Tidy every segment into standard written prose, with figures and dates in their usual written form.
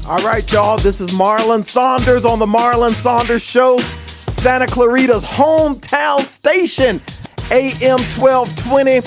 All right, y'all, this is Marlon Saunders on the Marlon Saunders Show, Santa Clarita's hometown station, AM 1220.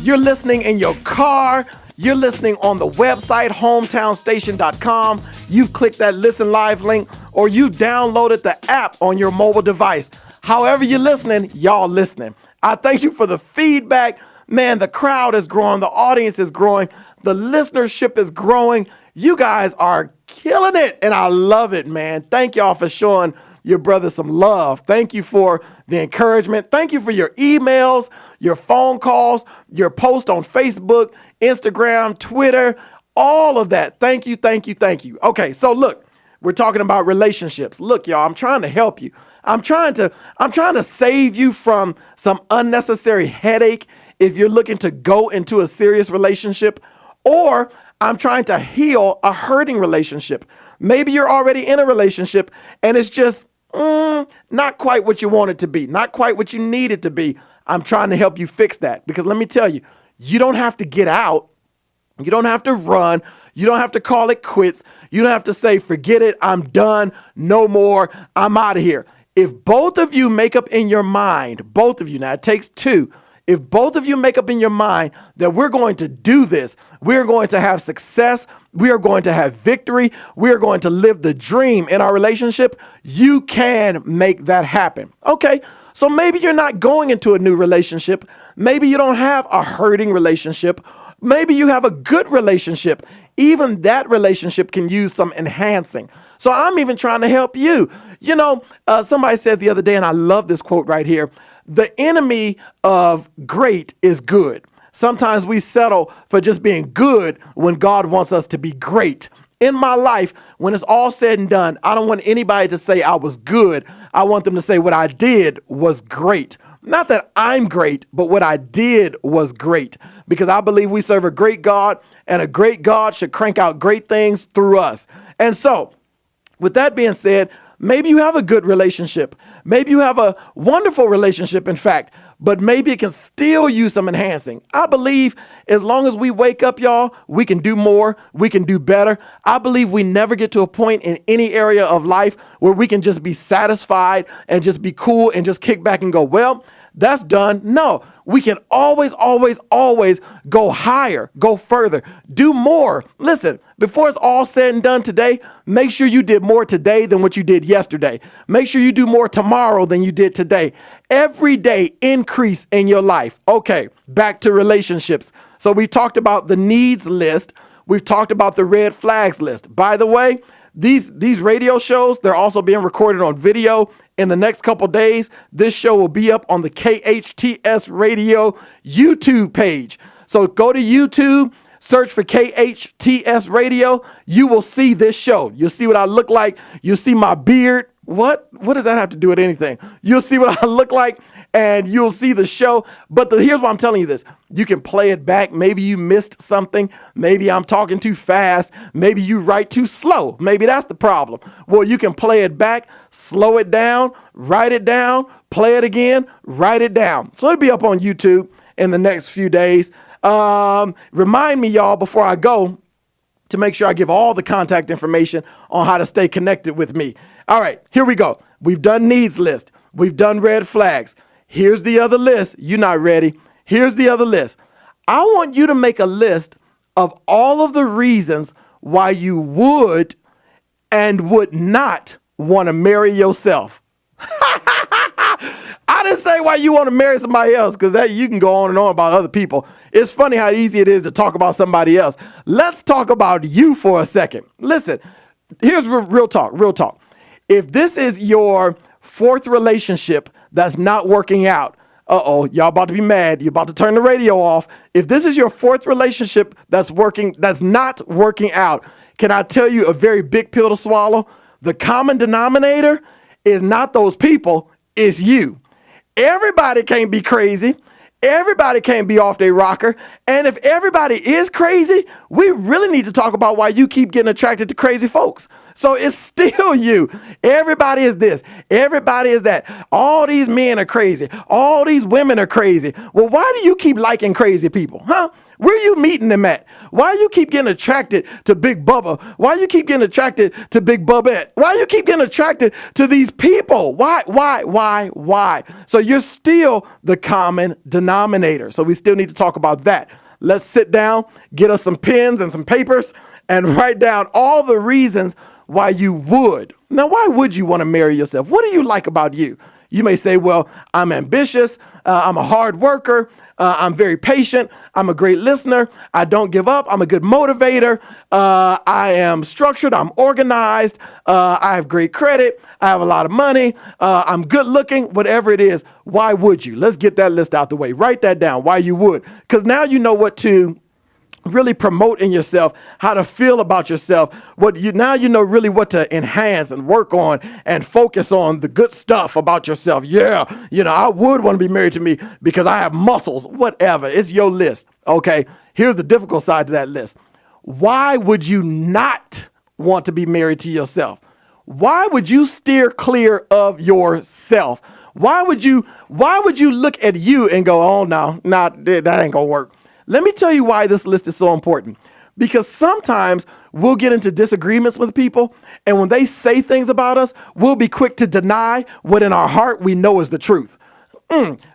You're listening in your car. You're listening on the website, hometownstation.com. You've clicked that listen live link, or you downloaded the app on your mobile device. However you're listening, y'all listening. I thank you for the feedback. Man, the crowd is growing. The audience is growing. The listenership is growing. You guys are killing it, and I love it, man. Thank y'all for showing your brother some love. Thank you for the encouragement. Thank you for your emails, your phone calls, your post on Facebook, Instagram, Twitter, all of that. Thank you, thank you, thank you. Okay, so look, we're talking about relationships. Look, y'all, I'm trying to help you. I'm trying to save you from some unnecessary headache if you're looking to go into a serious relationship, or I'm trying to heal a hurting relationship. Maybe you're already in a relationship and it's just not quite what you want it to be, not quite what you need it to be. I'm trying to help you fix that, because let me tell you, you don't have to get out. You don't have to run. You don't have to call it quits. You don't have to say, forget it, I'm done, no more, I'm out of here. If both of you make up in your mind, both of you, now it takes two, if both of you make up in your mind that we're going to do this, we're going to have success, we are going to have victory, we are going to live the dream in our relationship, you can make that happen. Okay, so maybe you're not going into a new relationship. Maybe you don't have a hurting relationship. Maybe you have a good relationship. Even that relationship can use some enhancing. So I'm even trying to help you. You know, somebody said the other day, and I love this quote right here, the enemy of great is good. Sometimes we settle for just being good when God wants us to be great. In my life, when it's all said and done, I don't want anybody to say I was good. I want them to say what I did was great. Not that I'm great, but what I did was great, because I believe we serve a great God, and a great God should crank out great things through us. And so, with that being said, maybe you have a good relationship. Maybe you have a wonderful relationship, in fact, but maybe it can still use some enhancing. I believe as long as we wake up, y'all, we can do more, we can do better. I believe we never get to a point in any area of life where we can just be satisfied and just be cool and just kick back and go, well, that's done. No, we can always, always, always go higher, go further, do more. Listen, before it's all said and done today, make sure you did more today than what you did yesterday. Make sure you do more tomorrow than you did today. Every day, increase in your life. Okay, back to relationships. So we talked about the needs list. We've talked about the red flags list. By the way, these radio shows, they're also being recorded on video. In the next couple days, this show will be up on the KHTS Radio YouTube page. So go to YouTube, search for KHTS Radio. You will see this show. You'll see what I look like. You'll see my beard. What does that have to do with anything? You'll see what I look like, and you'll see the show. But here's why I'm telling you this. You can play it back. Maybe you missed something. Maybe I'm talking too fast. Maybe you write too slow. Maybe that's the problem. Well, you can play it back, slow it down, write it down, play it again, write it down. So it'll be up on YouTube in the next few days. Remind me, y'all, before I go, to make sure I give all the contact information on how to stay connected with me. All right, here we go. We've done needs list. We've done red flags. Here's the other list. You're not ready. Here's the other list. I want you to make a list of all of the reasons why you would and would not want to marry yourself. I didn't say why you want to marry somebody else, because that you can go on and on about other people. It's funny how easy it is to talk about somebody else. Let's talk about you for a second. Listen, here's real talk, real talk. If this is your fourth relationship that's not working out, y'all about to be mad. You're about to turn the radio off. If this is your fourth relationship that's not working out, can I tell you a very big pill to swallow? The common denominator is not those people, it's you. Everybody can't be crazy. Everybody can't be off their rocker. And if everybody is crazy, we really need to talk about why you keep getting attracted to crazy folks. So it's still you. Everybody is this. Everybody is that. All these men are crazy. All these women are crazy. Well, why do you keep liking crazy people? Huh? Where are you meeting them at? Why you keep getting attracted to Big Bubba? Why you keep getting attracted to Big Bubette? Why you keep getting attracted to these people? Why? So you're still the common denominator. So we still need to talk about that. Let's sit down, get us some pens and some papers, and write down all the reasons why you would. Now, why would you want to marry yourself? What do you like about you? You may say, well, I'm ambitious, I'm a hard worker, I'm very patient, I'm a great listener, I don't give up, I'm a good motivator, I am structured, I'm organized, I have great credit, I have a lot of money, I'm good looking, whatever it is. Why would you? Let's get that list out the way. Write that down, why you would. Because now you know what to really promote in yourself, how to feel about yourself. Now you know really what to enhance and work on and focus on the good stuff about yourself. Yeah, I would want to be married to me because I have muscles, whatever. It's your list. Okay, here's the difficult side to that list. Why would you not want to be married to yourself? Why would you steer clear of yourself? Why would you look at you and go, oh, no, that ain't gonna work? Let me tell you why this list is so important. Because sometimes we'll get into disagreements with people, and when they say things about us, we'll be quick to deny what in our heart we know is the truth.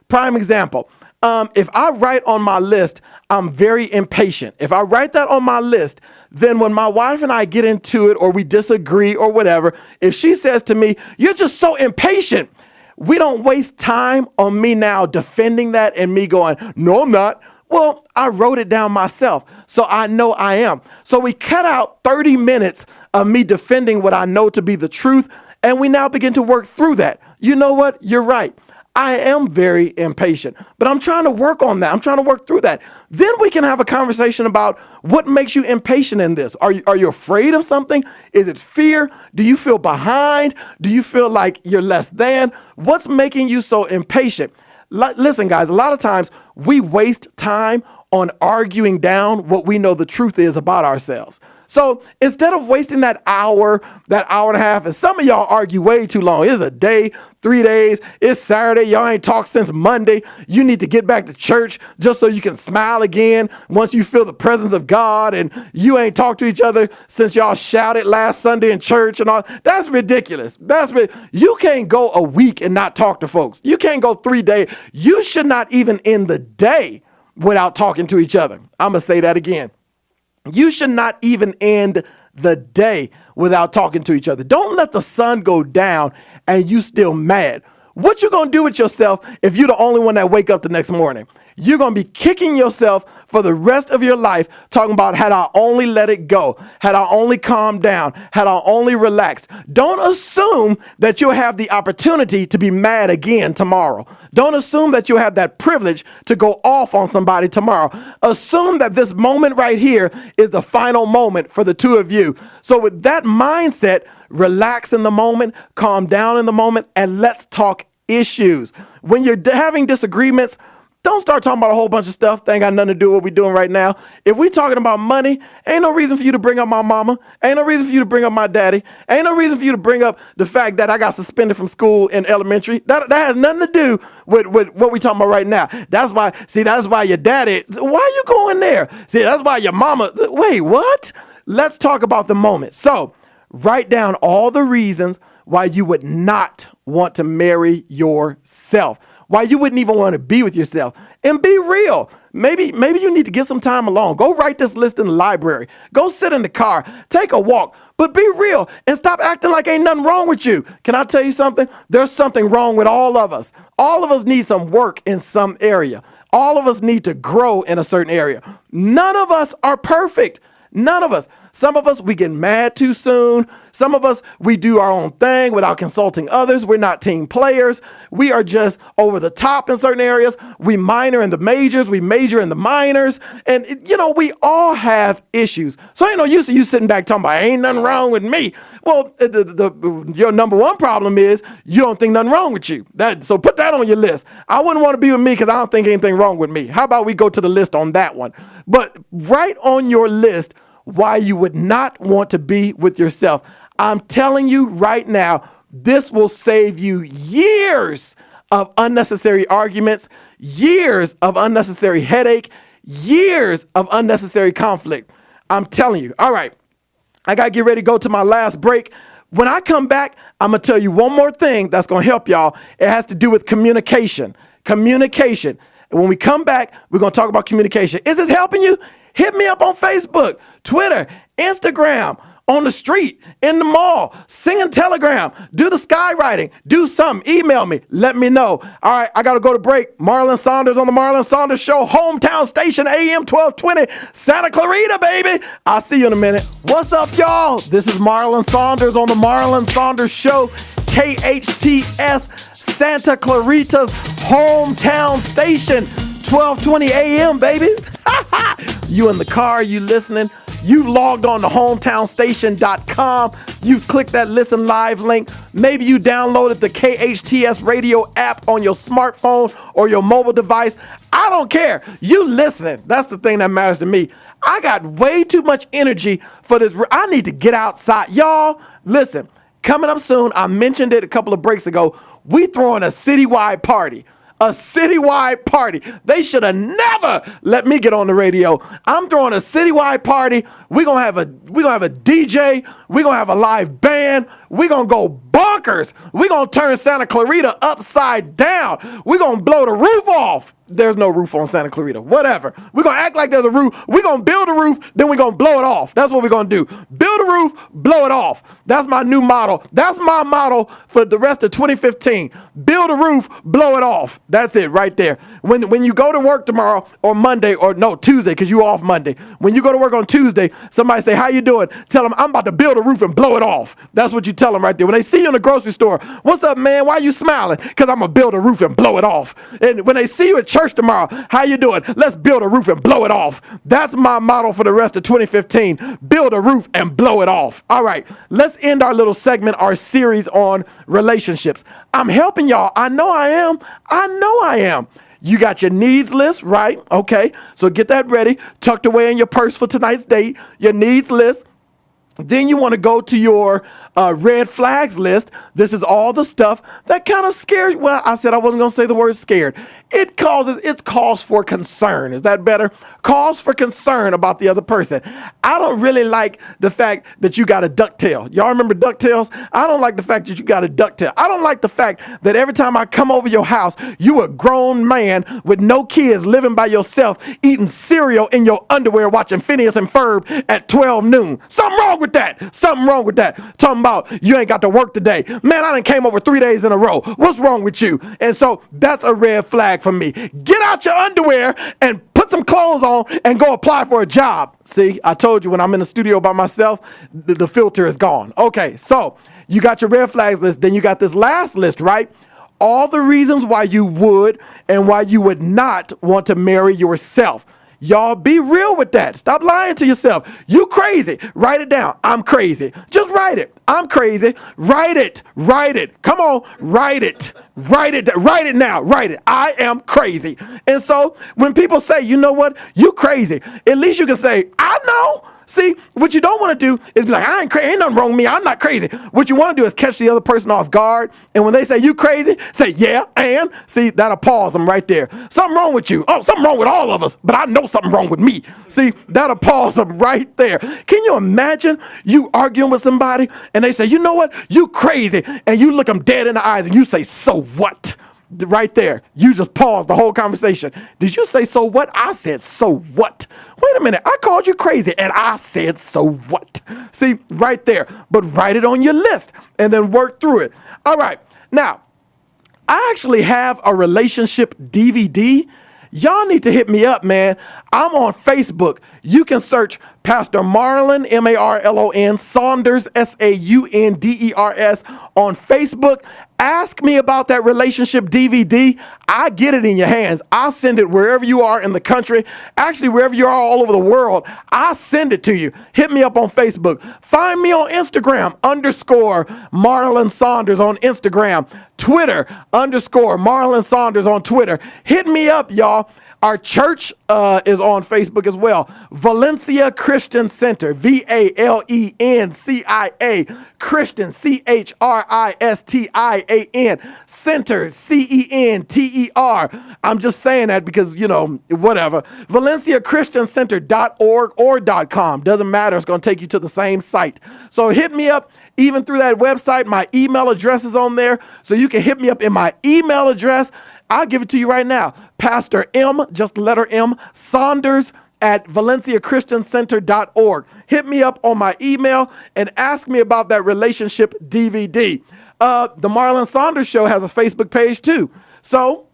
Prime example. If I write on my list, I'm very impatient. If I write that on my list, then when my wife and I get into it or we disagree or whatever, if she says to me, you're just so impatient, we don't waste time on me now defending that and me going, no, I'm not. Well, I wrote it down myself, so I know I am. So we cut out 30 minutes of me defending what I know to be the truth, and we now begin to work through that. You know what? You're right. I am very impatient, but I'm trying to work on that. I'm trying to work through that. Then we can have a conversation about what makes you impatient in this. Are you afraid of something? Is it fear? Do you feel behind? Do you feel like you're less than? What's making you so impatient? Listen, guys, a lot of times we waste time on arguing down what we know the truth is about ourselves. So instead of wasting that hour and a half, and some of y'all argue way too long. It's a day, 3 days, it's Saturday, y'all ain't talked since Monday. You need to get back to church just so you can smile again once you feel the presence of God, and you ain't talked to each other since y'all shouted last Sunday in church and all. That's ridiculous. You can't go a week and not talk to folks. You can't go 3 days. You should not even end the day without talking to each other. I'm going to say that again. You should not even end the day without talking to each other. Don't let the sun go down and you still mad. What you gonna do with yourself if you're the only one that wake up the next morning? You're gonna be kicking yourself for the rest of your life, talking about had I only let it go, had I only calmed down, had I only relaxed. Don't assume that you'll have the opportunity to be mad again tomorrow. Don't assume that you'll have that privilege to go off on somebody tomorrow. Assume that this moment right here is the final moment for the two of you. So with that mindset, relax in the moment, calm down in the moment, and let's talk issues. When you're having disagreements, don't start talking about a whole bunch of stuff that ain't got nothing to do with what we're doing right now. If we talking about money, ain't no reason for you to bring up my mama. Ain't no reason for you to bring up my daddy. Ain't no reason for you to bring up the fact that I got suspended from school in elementary. That has nothing to do with what we talking about right now. That's why your daddy, why are you going there? See, that's why your mama, wait, what? Let's talk about the moment. So write down all the reasons why you would not want to marry yourself. Why you wouldn't even want to be with yourself, and be real. Maybe you need to get some time alone. Go write this list in the library. Go sit in the car, take a walk, but be real and stop acting like ain't nothing wrong with you. Can I tell you something? There's something wrong with all of us. All of us need some work in some area. All of us need to grow in a certain area. None of us are perfect. None of us. Some of us, we get mad too soon. Some of us, we do our own thing without consulting others. We're not team players. We are just over the top in certain areas. We minor in the majors. We major in the minors. And, we all have issues. So ain't no use of you sitting back talking about, ain't nothing wrong with me. Well, your number one problem is you don't think nothing wrong with you. So put that on your list. I wouldn't want to be with me because I don't think anything wrong with me. How about we go to the list on that one? But write on your list why you would not want to be with yourself. I'm telling you right now, this will save you years of unnecessary arguments, years of unnecessary headache, Years of unnecessary conflict. I'm telling you. All right. I got to get ready to go to my last break. When I come back, I'm going to tell you one more thing that's going to help y'all. It has to do with communication. Communication. And when we come back, we're going to talk about communication. Is this helping you? Hit me up on Facebook, Twitter, Instagram, on the street, in the mall, singing Telegram, do the skywriting, do something, email me, let me know. All right, I got to go to break. Marlon Saunders on the Marlon Saunders Show, hometown station, AM 1220, Santa Clarita, baby. I'll see you in a minute. What's up, y'all? This is Marlon Saunders on the Marlon Saunders Show, KHTS, Santa Clarita's hometown station, 1220 AM, baby. You in the car, you listening. You've logged on to hometownstation.com. You've clicked that listen live link. Maybe you downloaded the KHTS radio app on your smartphone or your mobile device. I don't care. You listening. That's the thing that matters to me. I got way too much energy for this. I need to get outside. Y'all, listen, coming up soon, I mentioned it a couple of breaks ago. We throwing a citywide party. A citywide party. They should have never let me get on the radio. I'm throwing a citywide party. We're gonna have a DJ. We're gonna have a live band. We're gonna go bonkers. We're gonna turn Santa Clarita upside down. We're gonna blow the roof off. There's no roof on Santa Clarita. Whatever. We're going to act like there's a roof. We're going to build a roof, then we're going to blow it off. That's what we're going to do. Build a roof, blow it off. That's my new model. That's my model for the rest of 2015. Build a roof, blow it off. That's it right there. When you go to work tomorrow or Monday or no, Tuesday, because you're off Monday. When you go to work on Tuesday, somebody say, how you doing? Tell them, I'm about to build a roof and blow it off. That's what you tell them right there. When they see you in the grocery store, what's up, man? Why you smiling? Because I'm going to build a roof and blow it off. And when they see you at church tomorrow, how you doing? Let's build a roof and blow it off. That's my motto for the rest of 2015. Build a roof and blow it off. All right, let's end our little segment, our series on relationships. I'm helping y'all. I know I am. I know I am. You got your needs list, right? Okay, so get that ready, tucked away in your purse for tonight's date, your needs list. Then you want to go to your red flags list. This is all the stuff that kind of scares. Well, I said I wasn't going to say the word scared. It calls for concern. Is that better? Calls for concern about the other person. I don't really like the fact that you got a ducktail. Y'all remember DuckTales? I don't like the fact that you got a ducktail. I don't like the fact that every time I come over your house, you a grown man with no kids living by yourself, eating cereal in your underwear, watching Phineas and Ferb at 12 noon. Something wrong with that. Something wrong with that. Talking about you ain't got to work today. Man, I done came over 3 days in a row. What's wrong with you? And so that's a red flag for me. Get out your underwear and put some clothes on and go apply for a job. See, I told you when I'm in the studio by myself, the filter is gone. Okay, so you got your red flags list. Then you got this last list, right? All the reasons why you would and why you would not want to marry yourself. Y'all be real with that. Stop lying to yourself. You crazy. Write it down. I'm crazy. Just write it. I'm crazy. Write it. Write it. Come on. Write it. Write it. Write it now. Write it. I am crazy. And so when people say, you know what? You crazy. At least you can say, I know. See, what you don't want to do is be like, I ain't crazy. Ain't nothing wrong with me. I'm not crazy. What you want to do is catch the other person off guard. And when they say you crazy, say, yeah, and see, that'll pause them right there. Something wrong with you. Oh, something wrong with all of us, but I know something wrong with me. See, that'll pause them right there. Can you imagine you arguing with somebody and they say, you know what? You crazy. And you look them dead in the eyes and you say, so what? Right there. You just paused the whole conversation. Did you say so what? I said so what? Wait a minute. I called you crazy and I said so what? See, right there. But write it on your list and then work through it. All right. Now, I actually have a relationship DVD. Y'all need to hit me up, man. I'm on Facebook. You can search Pastor Marlon, Marlon Saunders, Saunders on Facebook. Ask me about that relationship DVD. I get it in your hands. I'll send it wherever you are in the country. Actually, wherever you are all over the world, I'll send it to you. Hit me up on Facebook. Find me on Instagram, _Marlon Saunders on Instagram. Twitter, _Marlon Saunders on Twitter. Hit me up, y'all. Our church is on Facebook as well. Valencia Christian Center, VALENCIA, Christian, CHRISTIAN, Center, CENTER. I'm just saying that because, whatever. ValenciaChristianCenter.org or .com. Doesn't matter. It's going to take you to the same site. So hit me up even through that website. My email address is on there. So you can hit me up in my email address. I'll give it to you right now. Pastor M, just letter M, Saunders at ValenciaChristianCenter.org. Hit me up on my email and ask me about that relationship DVD. The Marlon Saunders Show has a Facebook page too. So,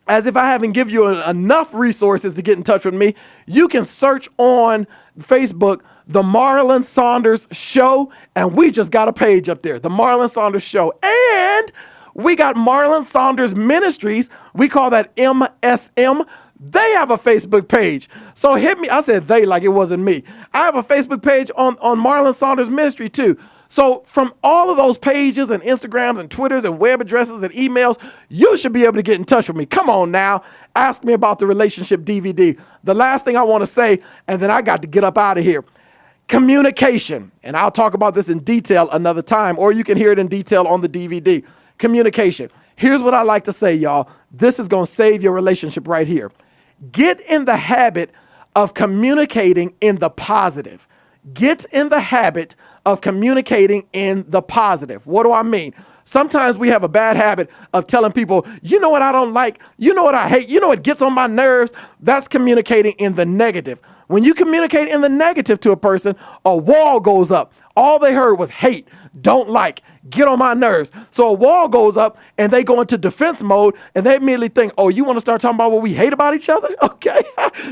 as if I haven't given you enough resources to get in touch with me, you can search on Facebook, The Marlon Saunders Show, and we just got a page up there, The Marlon Saunders Show. And we got Marlon Saunders Ministries. We call that MSM. They have a Facebook page. So hit me. I said they like it wasn't me. I have a Facebook page on Marlon Saunders Ministry too. So from all of those pages and Instagrams and Twitters and web addresses and emails, you should be able to get in touch with me. Come on now. Ask me about the relationship DVD. The last thing I want to say, and then I got to get up out of here. Communication. And I'll talk about this in detail another time, or you can hear it in detail on the DVD. Communication. Here's what I like to say, y'all. This is going to save your relationship right here. Get in the habit of communicating in the positive. Get in the habit of communicating in the positive. What do I mean? Sometimes we have a bad habit of telling people, you know what I don't like, you know what I hate, you know what gets on my nerves. That's communicating in the negative. When you communicate in the negative to a person, a wall goes up. All they heard was hate, don't like, get on my nerves. So a wall goes up and they go into defense mode and they immediately think, oh, you want to start talking about what we hate about each other? Okay,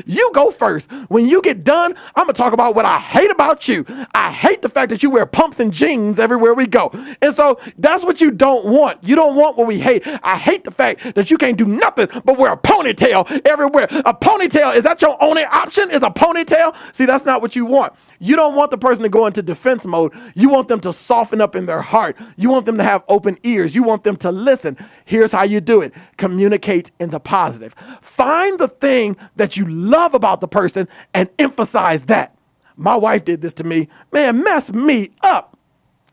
you go first. When you get done, I'm going to talk about what I hate about you. I hate the fact that you wear pumps and jeans everywhere we go. And so that's what you don't want. You don't want what we hate. I hate the fact that you can't do nothing but wear a ponytail everywhere. A ponytail, is that your only option? Is a ponytail? See, that's not what you want. You don't want the person to go into defense mode. You want them to soften up in their heart. You want them to have open ears. You want them to listen. Here's how you do it. Communicate in the positive. Find the thing that you love about the person and emphasize that. My wife did this to me. Man, messed me up.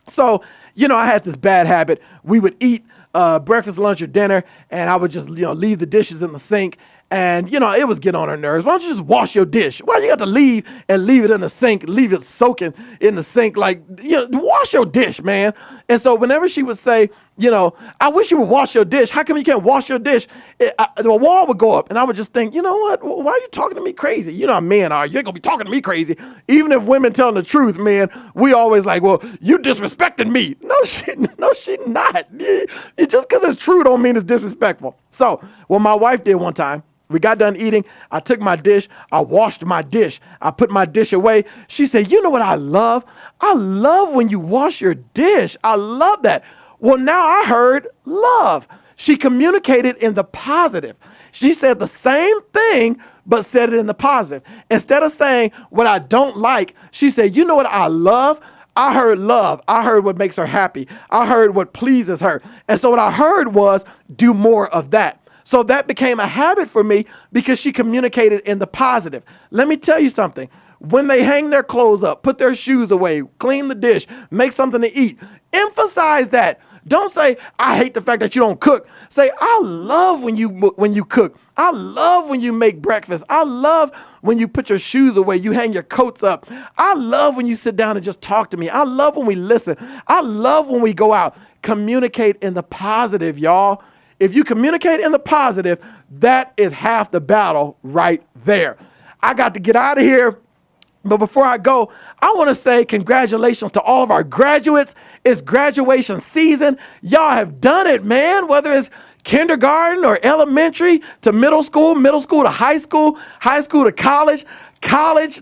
So, I had this bad habit. We would eat breakfast, lunch, or dinner, and I would just, leave the dishes in the sink. And, it was getting on her nerves. Why don't you just wash your dish? Why you got to leave it in the sink, leave it soaking in the sink? Wash your dish, man. And so whenever she would say, I wish you would wash your dish. How come you can't wash your dish? The wall would go up. And I would just think, you know what? Why are you talking to me crazy? You know how men are. You ain't going to be talking to me crazy. Even if women telling the truth, man, we always like, well, you disrespected me. No, she not. Just because it's true don't mean it's disrespectful. So what my wife did one time, we got done eating. I took my dish. I washed my dish. I put my dish away. She said, you know what I love? I love when you wash your dish. I love that. Well, now I heard love. She communicated in the positive. She said the same thing, but said it in the positive. Instead of saying what I don't like, she said, you know what I love? I heard love. I heard what makes her happy. I heard what pleases her. And so what I heard was do more of that. So that became a habit for me because she communicated in the positive. Let me tell you something. When they hang their clothes up, put their shoes away, clean the dish, make something to eat, emphasize that. Don't say, I hate the fact that you don't cook. Say, I love when you cook. I love when you make breakfast. I love when you put your shoes away, you hang your coats up. I love when you sit down and just talk to me. I love when we listen. I love when we go out. Communicate in the positive, y'all. If you communicate in the positive, that is half the battle right there. I got to get out of here. But before I go, I want to say congratulations to all of our graduates. It's graduation season. Y'all have done it, man. Whether it's kindergarten or elementary to middle school to high school to college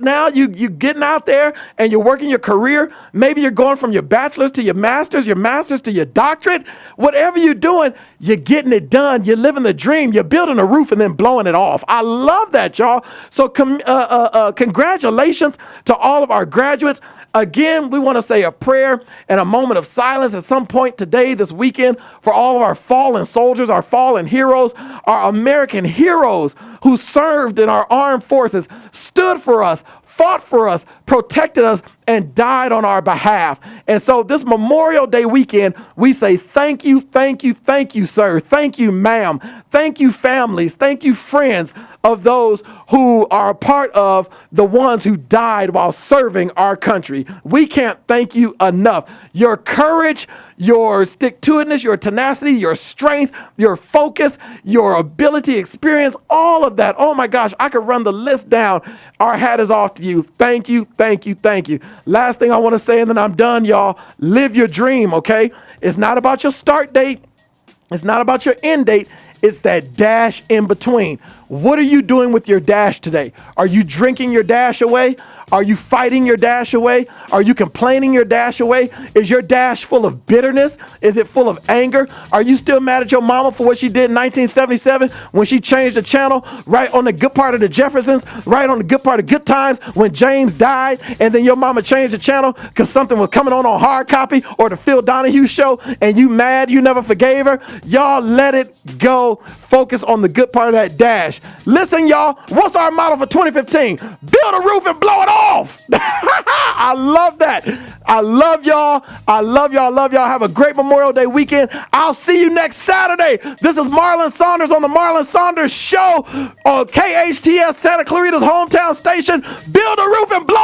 now, you getting out there and you're working your career. Maybe you're going from your bachelor's to your master's to your doctorate. Whatever you're doing, you're getting it done. You're living the dream. You're building a roof and then blowing it off. I love that, y'all. So congratulations to all of our graduates. Again, we want to say a prayer and a moment of silence at some point today, this weekend, for all of our fallen soldiers, our fallen heroes, our American heroes who served in our armed forces, stood for us, fought for us, protected us, and died on our behalf. And so this Memorial Day weekend, we say thank you, thank you, thank you, sir. Thank you, ma'am. Thank you, families. Thank you, friends of those who are a part of the ones who died while serving our country. We can't thank you enough. Your courage, your stick-to-itiveness, your tenacity, your strength, your focus, your ability, experience, all of that. Oh my gosh, I could run the list down. Our hat is off to you. Thank you, thank you, thank you. Last thing I want to say, and then I'm done, y'all. Live your dream, okay? It's not about your start date. It's not about your end date. It's that dash in between. What are you doing with your dash today? Are you drinking your dash away? Are you fighting your dash away? Are you complaining your dash away? Is your dash full of bitterness? Is it full of anger? Are you still mad at your mama for what she did in 1977 when she changed the channel right on the good part of the Jeffersons, right on the good part of Good Times when James died, and then your mama changed the channel because something was coming on hard copy or the Phil Donahue show, and you mad you never forgave her? Y'all let it go. Focus on the good part of that dash. Listen, y'all, what's our motto for 2015? Build a roof and blow it off. I love that. I love y'all. I love y'all. I love y'all. Have a great Memorial Day weekend. I'll see you next Saturday. This is Marlon Saunders on the Marlon Saunders Show on KHTS, Santa Clarita's hometown station. Build a roof and blow